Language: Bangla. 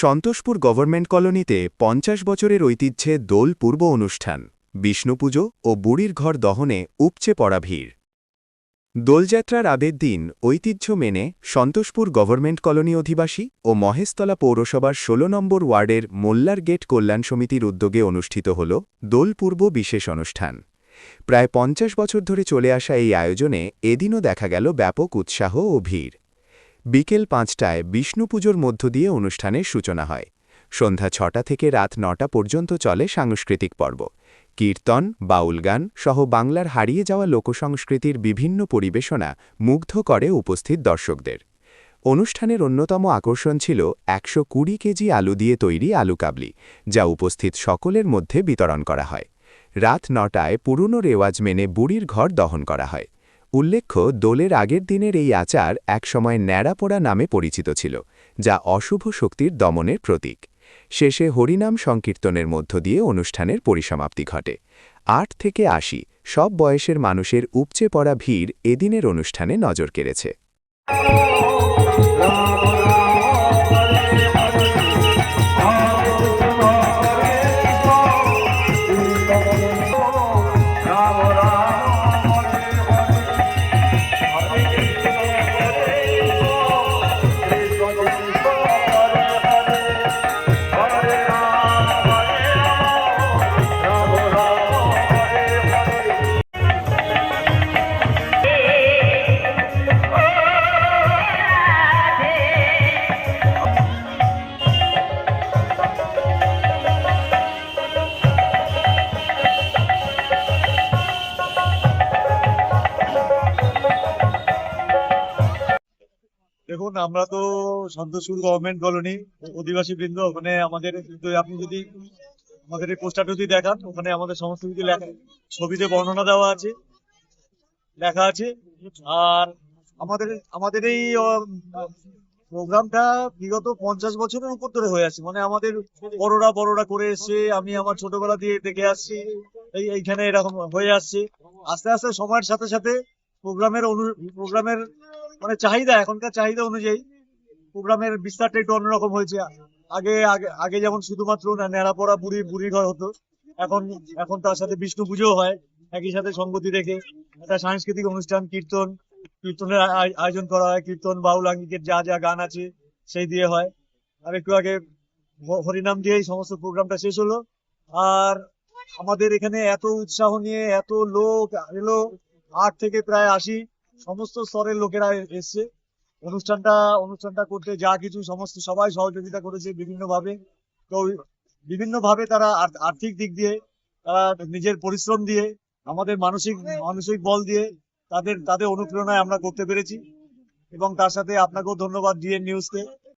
সন্তোষপুর গভর্নমেন্ট কলোনিতে ৫০ বছরের ঐতিহ্যে দোল পূর্ব অনুষ্ঠান, বিষ্ণুপুজো ও বুড়ির ঘর দহনে উপচে পড়া ভিড়। দোলযাত্রার আগের দিন ঐতিহ্য মেনে সন্তোষপুর গভর্নমেন্ট কলোনি অধিবাসী ও মহেশতলা পৌরসভার ১৬ নম্বর ওয়ার্ডের মোল্লার গেট কল্যাণ সমিতির উদ্যোগে অনুষ্ঠিত হল দোল পূর্ব বিশেষ অনুষ্ঠান। প্রায় ৫০ বছর ধরে চলে আসা এই আয়োজনে এদিনও দেখা গেল ব্যাপক উৎসাহ ও ভিড়। বিকেল ৫টায় বিষ্ণুপুজোর মধ্য দিয়ে অনুষ্ঠানের সূচনা হয়। সন্ধ্যা ৬টা থেকে রাত ৯টা পর্যন্ত চলে সাংস্কৃতিক পর্ব, কীর্তন, বাউল গান সহ বাংলার হারিয়ে যাওয়া লোকসংস্কৃতির বিভিন্ন পরিবেশনা মুগ্ধ করে উপস্থিত দর্শকদের। অনুষ্ঠানের অন্যতম আকর্ষণ ছিল ১২০ কেজি আলু দিয়ে তৈরি আলু কাবলি, যা উপস্থিত সকলের মধ্যে বিতরণ করা হয়। রাত ৯টায় পুরনো রেওয়াজ মেনে বুড়ির ঘর দহন করা হয়। উল্লেখ্য, দোলের আগের দিনের এই আচার একসময় ন্যাড়াপোড়া নামে পরিচিত ছিল, যা অশুভ শক্তির দমনের প্রতীক। শেষে হরিনাম সংকীর্তনের মধ্য দিয়ে অনুষ্ঠানের পরিসমাপ্তি ঘটে। ৮ থেকে ৮০ সব বয়সের মানুষের উপচে পড়া ভিড় এদিনের অনুষ্ঠানে নজর কেড়েছে। দেখুন, আমরা তো সন্তোষপুর গভর্নমেন্ট কলোনি অধিবাসী বৃন্দ। ওখানে আমাদের আপনি যদি আমাদের এই পোস্টারটা যদি দেখান, ওখানে আমাদের সমস্ত কিছু লেখা, ছবিতে বর্ণনা দেওয়া আছে, লেখা আছে। আর আমাদের আমাদের এই প্রোগ্রামটা বিগত ৫০ বছরের উপর ধরে হয়ে আছে। মানে আমাদের বড়রা করে এসছে, আমি আমার ছোটবেলা দিয়ে দেখে আসছি, এইখানে এরকম হয়ে আসছে। আস্তে আস্তে সময়ের সাথে সাথে প্রোগ্রামের মানে চাহিদা, এখনকার চাহিদা অনুযায়ী প্রোগ্রামের বিস্তারটা একটু অন্যরকম হয়েছে। আগে আগে আগে যেমন শুধুমাত্র ন্যাড়াপড়া বুড়ির ঘর হতো, এখন তার সাথে বিষ্ণু পুজো হয়। একই সাথে সঙ্গতি রেখে একটা সাংস্কৃতিক অনুষ্ঠান, কীর্তনের আয়োজন করা হয়। কীর্তন, বাউল আঙ্গিকের যা যা গান আছে সেই দিয়ে হয়। আর একটু আগে হরিনাম দিয়েই সমস্ত প্রোগ্রামটা শেষ হলো। আর আমাদের এখানে এত উৎসাহ নিয়ে এত লোক এলো, ৮ থেকে প্রায় ৮০ সমস্ত স্তরের লোকেরা এসছে। অনুষ্ঠানটা করতে যা কিছু সবাই সহযোগিতা করেছে বিভিন্নভাবে তারা আর্থিক দিক দিয়ে, তারা নিজের পরিশ্রম দিয়ে, আমাদের মানসিক বল দিয়ে তাদের অনুপ্রেরণায় আমরা করতে পেরেছি। এবং তার সাথে আপনাকেও ধন্যবাদ ডিএন নিউজকে।